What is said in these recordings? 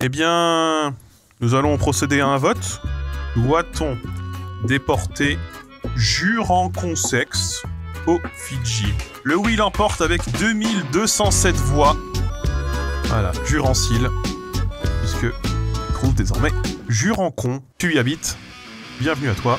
Eh bien, nous allons procéder à un vote. Doit-on déporter Juran-Consex aux Fidji? Le oui l'emporte avec 2207 voix. Voilà, Juran-Cil, puisque il trouve désormais Juran-Con. Tu y habites. Bienvenue à toi.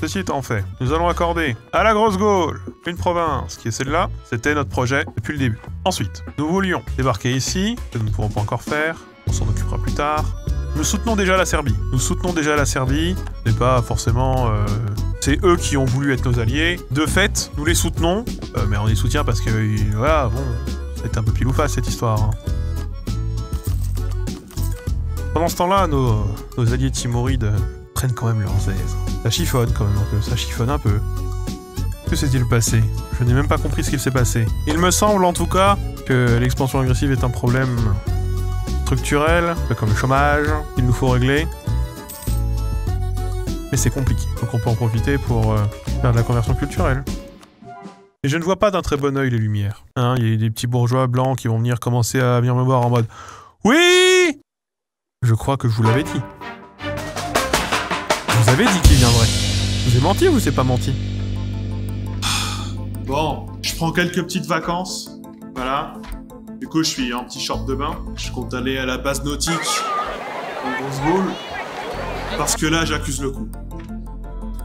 Ceci étant fait, nous allons accorder à la Grosse Gaule une province qui est celle-là. C'était notre projet depuis le début. Ensuite, nous voulions débarquer ici, que nous ne pourrons pas encore faire. On s'en occupera plus tard. Nous soutenons déjà la Serbie. C'est pas forcément... c'est eux qui ont voulu être nos alliés. De fait, nous les soutenons. Mais on les soutient parce que... voilà, bon... c'est un peu pile ou face cette histoire. Hein. Pendant ce temps-là, nos alliés timorides prennent quand même leurs aises. Ça chiffonne quand même un peu, ça chiffonne un peu. Que s'est-il passé? Je n'ai même pas compris ce qu'il s'est passé. Il me semble en tout cas que l'expansion agressive est un problème structurel, comme le chômage, qu'il nous faut régler. Mais c'est compliqué, donc on peut en profiter pour faire de la conversion culturelle. Et je ne vois pas d'un très bon œil les Lumières. Hein, il y a des petits bourgeois blancs qui vont venir commencer à venir me voir en mode « Oui !» Je crois que je vous l'avais dit. Je vous avais dit qu'il viendrait. Je vous ai menti ou vous ai pas menti? Bon, je prends quelques petites vacances. Voilà. Du coup, je suis en petit short de bain. Je compte aller à la base nautique en Grosse Gaule. Parce que là, j'accuse le coup.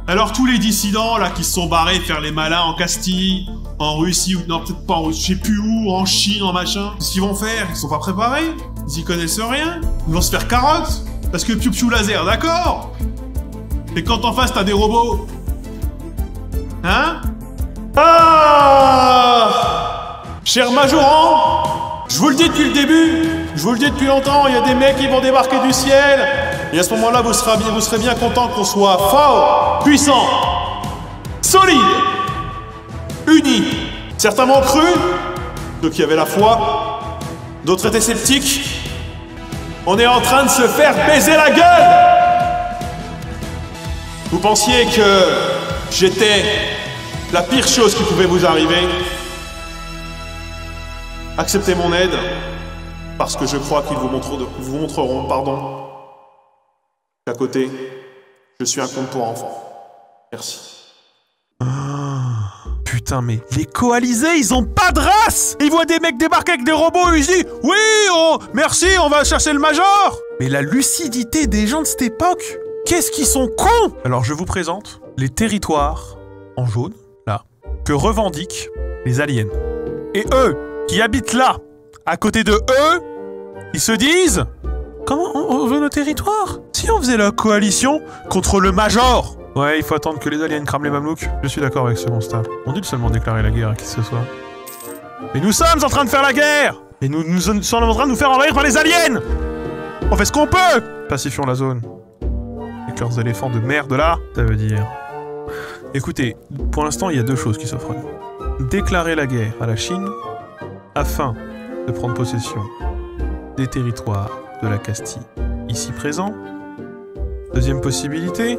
Alors, tous les dissidents, là, qui se sont barrés faire les malins en Castille, en Russie, ou non, peut-être pas en Russie, je sais plus où, en Chine, en machin. Qu'est-ce qu'ils vont faire? Ils sont pas préparés? Ils y connaissent rien? Ils vont se faire carotte? Parce que piou-piou laser, d'accord? Et quand en face, t'as des robots? Hein? Ah! Cher Majoran, je vous le dis depuis le début, je vous le dis depuis longtemps, il y a des mecs qui vont débarquer du ciel, et à ce moment-là, vous serez bien content qu'on soit fort, puissant, solide, unis. Certains m'ont cru, ceux qui avaient la foi, d'autres étaient sceptiques. On est en train de se faire baiser la gueule! Vous pensiez que j'étais la pire chose qui pouvait vous arriver? Acceptez mon aide, parce que je crois qu'ils vous montreront, qu'à côté, je suis un conte pour enfants. Merci. Putain, mais les coalisés, ils ont pas de race! Ils voient des mecs débarquer avec des robots et ils disent « Oui, merci, on va chercher le Major !» Mais la lucidité des gens de cette époque, qu'est-ce qu'ils sont cons! Alors je vous présente les territoires, en jaune, là, que revendiquent les aliens. Et eux, qui habitent là, à côté de eux, ils se disent « Comment on veut nos territoires? Si on faisait la coalition contre le Major !» Ouais, il faut attendre que les aliens crament les mamelouks. Je suis d'accord avec ce constat. On dit seulement déclarer la guerre à qui que ce soit. Mais nous sommes en train de faire la guerre! Et nous sommes en train de nous faire envahir par les aliens! On fait ce qu'on peut! Pacifions la zone. Avec leurs éléphants de merde là, ça veut dire... Écoutez, pour l'instant, il y a deux choses qui s'offrent à nous. Déclarer la guerre à la Chine, afin de prendre possession des territoires de la Castille ici présents. Deuxième possibilité,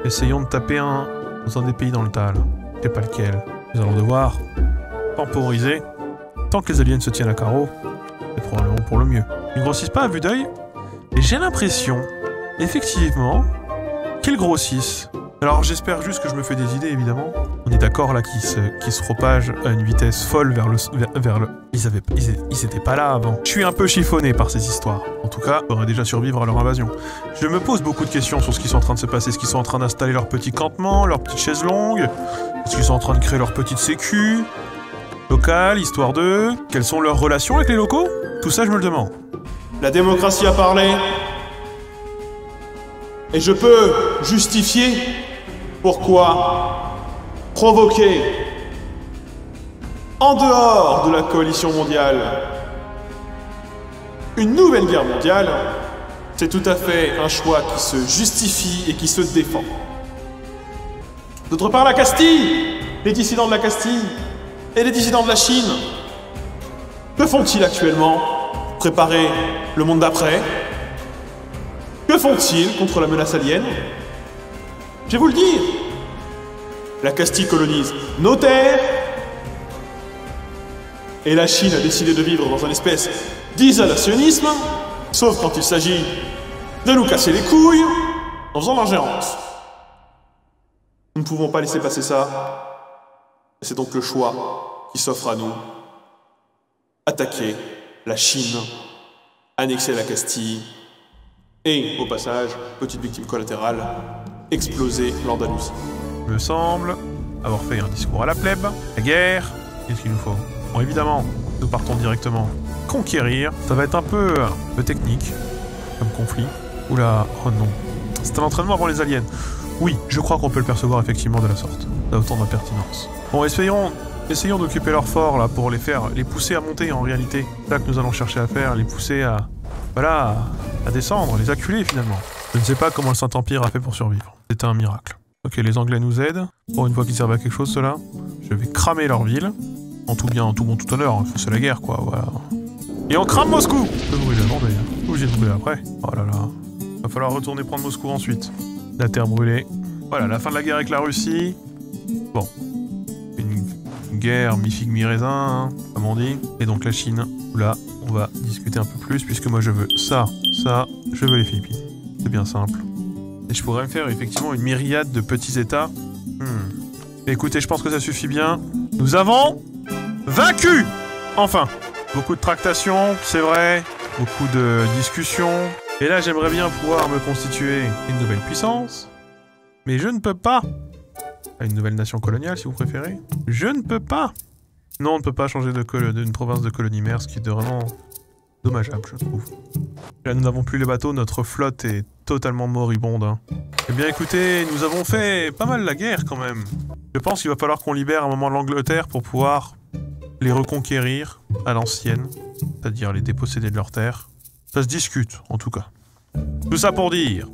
essayons de taper dans un des pays dans le tal. Je sais pas lequel. Nous allons devoir temporiser. Tant que les aliens se tiennent à carreau, c'est probablement pour le mieux. Ils grossissent pas à vue d'œil, et j'ai l'impression, effectivement, qu'ils grossissent. Alors j'espère juste que je me fais des idées, évidemment. On est d'accord là qu'ils se propagent à une vitesse folle vers le... Ils étaient pas là avant. Je suis un peu chiffonné par ces histoires. En tout cas, ils auraient déjà survivre à leur invasion. Je me pose beaucoup de questions sur ce qui sont en train de se passer. Est-ce qu'ils sont en train d'installer leur petit campement, leur petite chaise longue? Est-ce qu'ils sont en train de créer leur petite sécu locale, histoire d'eux? Quelles sont leurs relations avec les locaux? Tout ça, je me le demande. La démocratie a parlé. Et je peux justifier pourquoi provoquer, en dehors de la coalition mondiale, une nouvelle guerre mondiale, c'est tout à fait un choix qui se justifie et qui se défend. D'autre part, la Castille, les dissidents de la Castille et les dissidents de la Chine, que font-ils actuellement? Préparer le monde d'après? Que font-ils contre la menace alien? Je vais vous le dire. La Castille colonise nos terres. Et la Chine a décidé de vivre dans une espèce d'isolationnisme, sauf quand il s'agit de nous casser les couilles en faisant l'ingérence. Nous ne pouvons pas laisser passer ça. C'est donc le choix qui s'offre à nous. Attaquer la Chine, annexer la Castille, et, au passage, petite victime collatérale, exploser l'Andalousie. Il me semble avoir fait un discours à la plèbe. La guerre, qu'est-ce qu'il nous faut? Bon, évidemment, nous partons directement conquérir. Ça va être un peu technique comme conflit. Oula, oh non. C'est un entraînement avant les aliens. Oui, je crois qu'on peut le percevoir effectivement de la sorte. Ça a autant d'impertinence. Bon, essayons d'occuper leur fort là pour les pousser à monter en réalité. C'est ça que nous allons chercher à faire, les pousser à... Voilà, à descendre, les acculer finalement. Je ne sais pas comment le Saint-Empire a fait pour survivre. C'était un miracle. Ok, les Anglais nous aident. Pour une fois qu'ils servent à quelque chose, ceux-là. Je vais cramer leur ville. En tout bien, en tout bon, tout honneur. Hein. C'est la guerre, quoi, voilà. Et on crame Moscou! On peut brûler avant d'ailleurs. Obligé de brûler après. Oh là là. Va falloir retourner prendre Moscou ensuite. La terre brûlée. Voilà, la fin de la guerre avec la Russie. Bon. Une guerre mi-figue mi-raisin, hein, comme on dit. Et donc la Chine. Là, on va discuter un peu plus, puisque moi je veux ça, je veux les Philippines. C'est bien simple. Et je pourrais me faire effectivement une myriade de petits états. Écoutez, je pense que ça suffit bien. Nous avons vaincu! Enfin! Beaucoup de tractations, c'est vrai. Beaucoup de discussions. Et là, j'aimerais bien pouvoir me constituer une nouvelle puissance. Mais je ne peux pas. Une nouvelle nation coloniale, si vous préférez. Je ne peux pas. Non, on ne peut pas changer d'une province de colonie mère, ce qui est vraiment dommageable, je trouve. Là, nous n'avons plus les bateaux, notre flotte est totalement moribonde. Hein. Eh bien, écoutez, nous avons fait pas mal la guerre, quand même. Je pense qu'il va falloir qu'on libère un moment l'Angleterre pour pouvoir les reconquérir à l'ancienne, c'est-à-dire les déposséder de leurs terres. Ça se discute, en tout cas. Tout ça pour dire,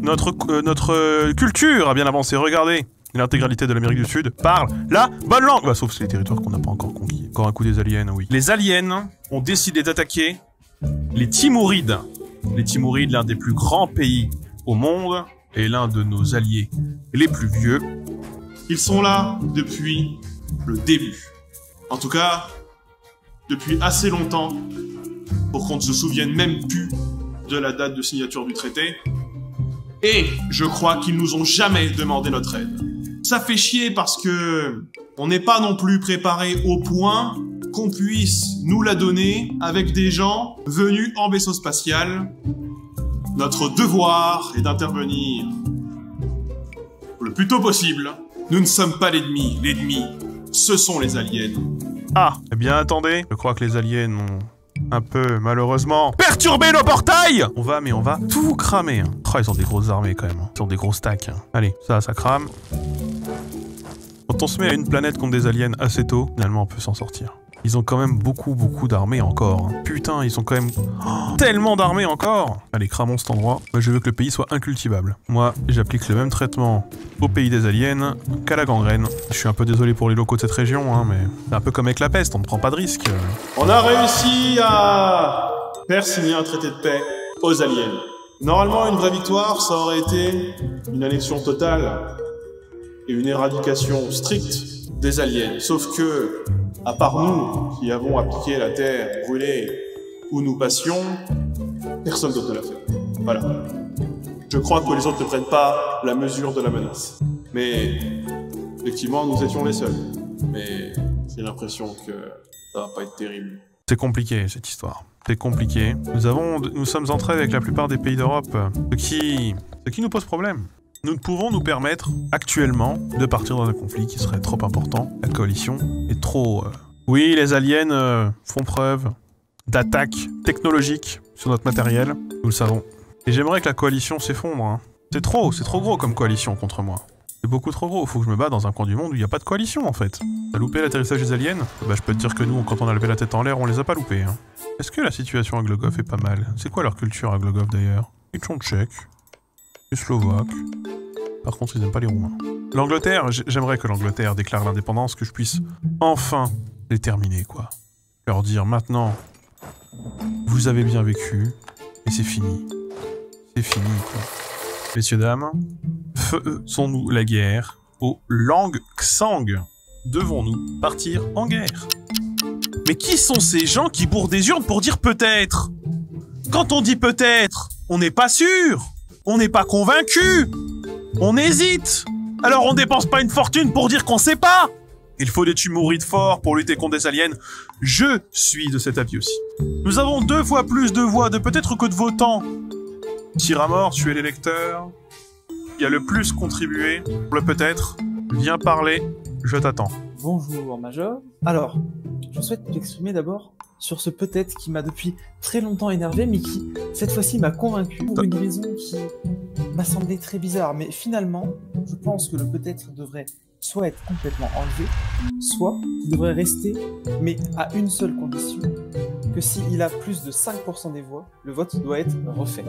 notre culture a bien avancé, regardez. L'intégralité de l'Amérique du Sud parle la bonne langue. Bah, sauf les territoires qu'on n'a pas encore conquis. Encore un coup des aliens, oui. Les aliens ont décidé d'attaquer les Timourides. Les Timourides, l'un des plus grands pays au monde, et l'un de nos alliés les plus vieux. Ils sont là depuis le début. En tout cas, depuis assez longtemps, pour qu'on ne se souvienne même plus de la date de signature du traité. Et je crois qu'ils nous ont jamais demandé notre aide. Ça fait chier parce que on n'est pas non plus préparé au point qu'on puisse nous la donner avec des gens venus en vaisseau spatial. Notre devoir est d'intervenir le plus tôt possible. Nous ne sommes pas l'ennemi. L'ennemi, ce sont les aliens. Ah, eh bien attendez. Je crois que les aliens ont un peu, malheureusement, perturbé nos portails. On va tout cramer. Hein. Oh, ils ont des grosses armées quand même. Ils ont des gros stacks. Hein. Allez, ça crame. Quand on se met à une planète contre des aliens assez tôt, finalement on peut s'en sortir. Ils ont quand même beaucoup d'armées encore. Hein. Putain, ils ont quand même tellement d'armées encore. Allez, cramons cet endroit. Moi, je veux que le pays soit incultivable. Moi, j'applique le même traitement au pays des aliens qu'à la gangrène. Je suis un peu désolé pour les locaux de cette région, hein, mais c'est un peu comme avec la peste, on ne prend pas de risque. On a réussi à faire signer un traité de paix aux aliens. Normalement, une vraie victoire, ça aurait été une annexion totale et une éradication stricte des aliens. Sauf que, à part nous, qui avons appliqué la terre brûlée où nous passions, personne d'autre ne l'a fait. Voilà. Je crois que les autres ne prennent pas la mesure de la menace. Mais, effectivement, nous étions les seuls. Mais j'ai l'impression que ça va pas être terrible. C'est compliqué, cette histoire. C'est compliqué. Nous sommes entrés avec la plupart des pays d'Europe, ce qui nous pose problème. Nous ne pouvons nous permettre, actuellement, de partir dans un conflit qui serait trop important. La coalition est trop... Oui, les aliens font preuve d'attaque technologique sur notre matériel, nous le savons. Et j'aimerais que la coalition s'effondre. Hein. C'est trop gros comme coalition contre moi. C'est beaucoup trop gros, faut que je me batte dans un coin du monde où il n'y a pas de coalition en fait. T'as loupé l'atterrissage des aliens? Bah je peux te dire que nous, quand on a levé la tête en l'air, on les a pas loupés. Hein. Est-ce que la situation à Glogov est pas mal? C'est quoi leur culture à Glogov d'ailleurs? Ils sont tchèques, les slovaques. Par contre, ils n'aiment pas les roumains. L'Angleterre, j'aimerais que l'Angleterre déclare l'indépendance, que je puisse enfin les terminer, quoi. Leur dire maintenant, vous avez bien vécu, et c'est fini. C'est fini, quoi. Messieurs, dames, faisons-nous la guerre aux Lang Xang. Devons-nous partir en guerre? Mais qui sont ces gens qui bourrent des urnes pour dire peut-être? Quand on dit peut-être, on n'est pas sûr, on n'est pas convaincu, on hésite. Alors on dépense pas une fortune pour dire qu'on sait pas. Il faut des humorides forts pour lutter contre des aliens. Je suis de cet avis aussi. Nous avons 2 fois plus de voix de peut-être que de votants. Tiramor, tu es l'électeur qui a le plus contribué pour le peut-être. Viens parler, je t'attends. Bonjour Major. Alors, je souhaite m'exprimer d'abord sur ce peut-être qui m'a depuis très longtemps énervé, mais qui, cette fois-ci, m'a convaincu pour une raison qui m'a semblé très bizarre. Mais finalement, je pense que le peut-être devrait soit être complètement enlevé, soit il devrait rester, mais à une seule condition, que s'il a plus de 5% des voix, le vote doit être refait.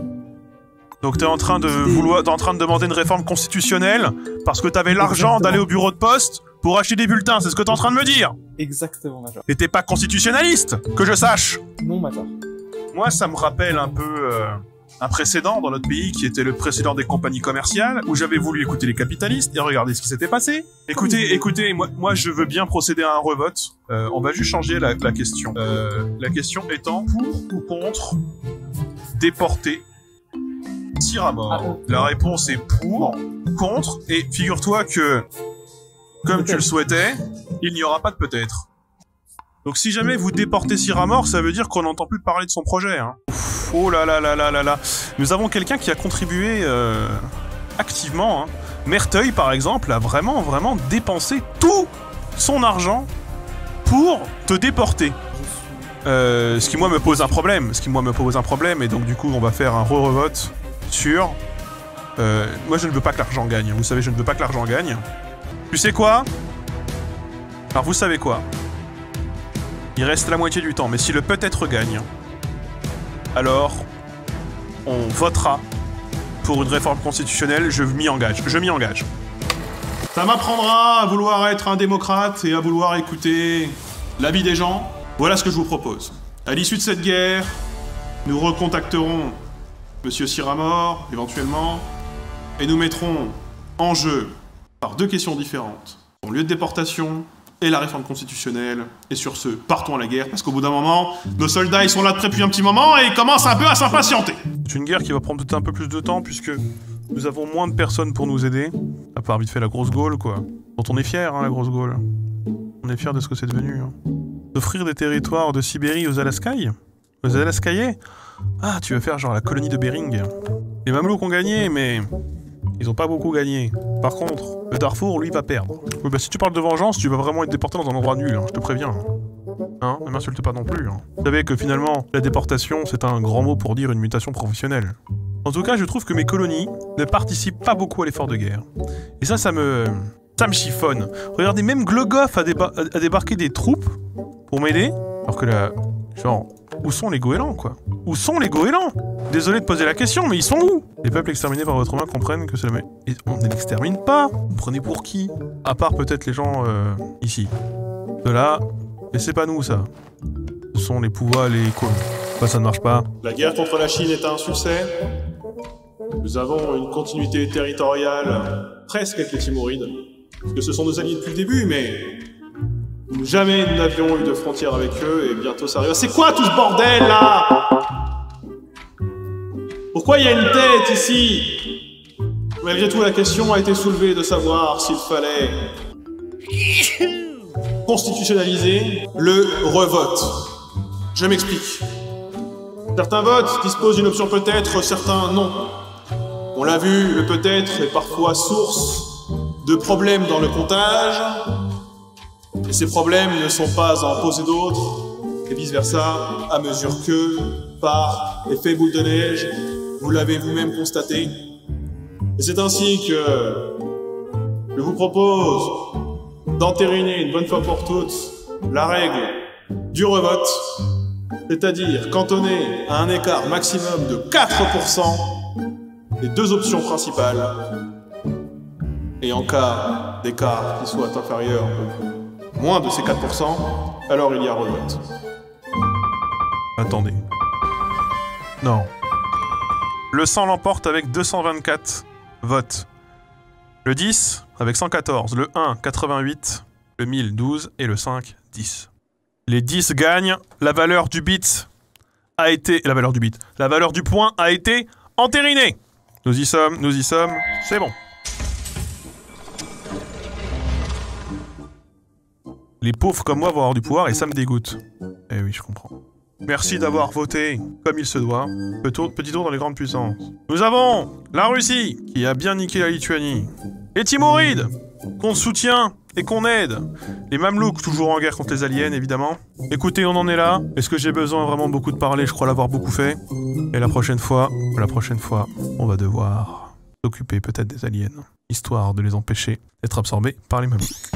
Donc t'es en train de demander une réforme constitutionnelle parce que t'avais l'argent d'aller au bureau de poste pour acheter des bulletins, c'est ce que t'es en train de me dire? Exactement, Major. Et t'es pas constitutionnaliste, que je sache. Non, Major. Moi, ça me rappelle un peu un précédent dans notre pays qui était le précédent des compagnies commerciales, où j'avais voulu écouter les capitalistes et regarder ce qui s'était passé. Écoutez, moi je veux bien procéder à un revote. On va juste changer la question. La question étant pour ou contre déporter Tiramor. La réponse est pour, contre, et figure-toi que, comme tu le souhaitais, il n'y aura pas de peut-être. Donc si jamais vous déportez Tiramor, ça veut dire qu'on n'entend plus parler de son projet, hein. Oh là là là là là là. Nous avons quelqu'un qui a contribué activement, hein. Merteuil, par exemple, a vraiment dépensé tout son argent pour te déporter. Ce qui, moi, me pose un problème. Et donc, du coup, on va faire un re-revote sur... moi, je ne veux pas que l'argent gagne. Vous savez, je ne veux pas que l'argent gagne. Tu sais quoi? Alors, vous savez quoi? Il reste la moitié du temps, mais si le peut-être gagne, alors on votera pour une réforme constitutionnelle, je m'y engage. Ça m'apprendra à vouloir être un démocrate et à vouloir écouter l'avis des gens. Voilà ce que je vous propose. À l'issue de cette guerre, nous recontacterons Monsieur Tiramor, éventuellement, et nous mettrons en jeu, par 2 questions différentes, son lieu de déportation et la réforme constitutionnelle. Et sur ce, partons à la guerre, parce qu'au bout d'un moment, nos soldats ils sont là depuis un petit moment et ils commencent un peu à s'impatienter. C'est une guerre qui va prendre peut-être un peu plus de temps, puisque nous avons moins de personnes pour nous aider, à part vite fait la grosse Gaule, quoi. Dont on est fier, hein, la grosse Gaule. On est fier de ce que c'est devenu, hein. D'offrir des territoires de Sibérie aux Alaskaïs? Aux Alaskaïs? Ah, tu veux faire genre la colonie de Bering. Les Mamelouks ont gagné, mais... ils ont pas beaucoup gagné. Par contre, le Darfour, lui, va perdre. Oui, bah si tu parles de vengeance, tu vas vraiment être déporté dans un endroit nul, hein, je te préviens. Hein, ne m'insulte pas non plus. Hein. Vous savez que finalement, la déportation, c'est un grand mot pour dire une mutation professionnelle. En tout cas, je trouve que mes colonies ne participent pas beaucoup à l'effort de guerre. Et ça me chiffonne. Regardez, même Glogov a débarqué des troupes pour m'aider, alors que là, genre, où sont les goélands, quoi? Où sont les goélands? Désolé de poser la question, mais ils sont où? Les peuples exterminés par votre main comprennent que c'est le... Et on ne l'extermine pas! Vous prenez pour qui? À part peut-être les gens, ici. De là, et c'est pas nous, ça. Ce sont les pouvoirs, les colons. Bah, ça ne marche pas. La guerre contre la Chine est un succès. Nous avons une continuité territoriale presque avec les Timurides. Parce que ce sont nos alliés depuis le début, mais... jamais nous n'avions eu de frontière avec eux, et bientôt ça arrive. C'est quoi tout ce bordel, là? Pourquoi il y a une tête ici? Malgré tout, la question a été soulevée de savoir s'il fallait constitutionnaliser le revote. Je m'explique. Certains votes disposent d'une option peut-être, certains non. On l'a vu, le peut-être est parfois source de problèmes dans le comptage, et ces problèmes ne sont pas à en poser d'autres, et vice-versa, à mesure que, par effet boule de neige, vous l'avez vous-même constaté. Et c'est ainsi que je vous propose d'entériner une bonne fois pour toutes la règle du revote, c'est-à-dire cantonner à un écart maximum de 4% les 2 options principales, et en cas d'écart qui soit inférieur ou moins de ces 4%, alors il y a revote. Attendez. Non. Le 100 l'emporte avec 224 votes. Le 10 avec 114. Le 1, 88. Le 1000, 12. Et le 5, 10. Les 10 gagnent. La valeur du bit a été... La valeur du bit. La valeur du point a été entérinée. Nous y sommes, c'est bon. Les pauvres comme moi vont avoir du pouvoir et ça me dégoûte. Eh oui, je comprends. Merci d'avoir voté comme il se doit. Petit tour dans les grandes puissances. Nous avons la Russie, qui a bien niqué la Lituanie. Les Timorides, qu'on soutient et qu'on aide. Les Mamelouks, toujours en guerre contre les aliens, évidemment. Écoutez, on en est là. Est-ce que j'ai besoin vraiment beaucoup de parler? Je crois l'avoir beaucoup fait. Et la prochaine fois, on va devoir s'occuper peut-être des aliens, histoire de les empêcher d'être absorbés par les Mamelouks.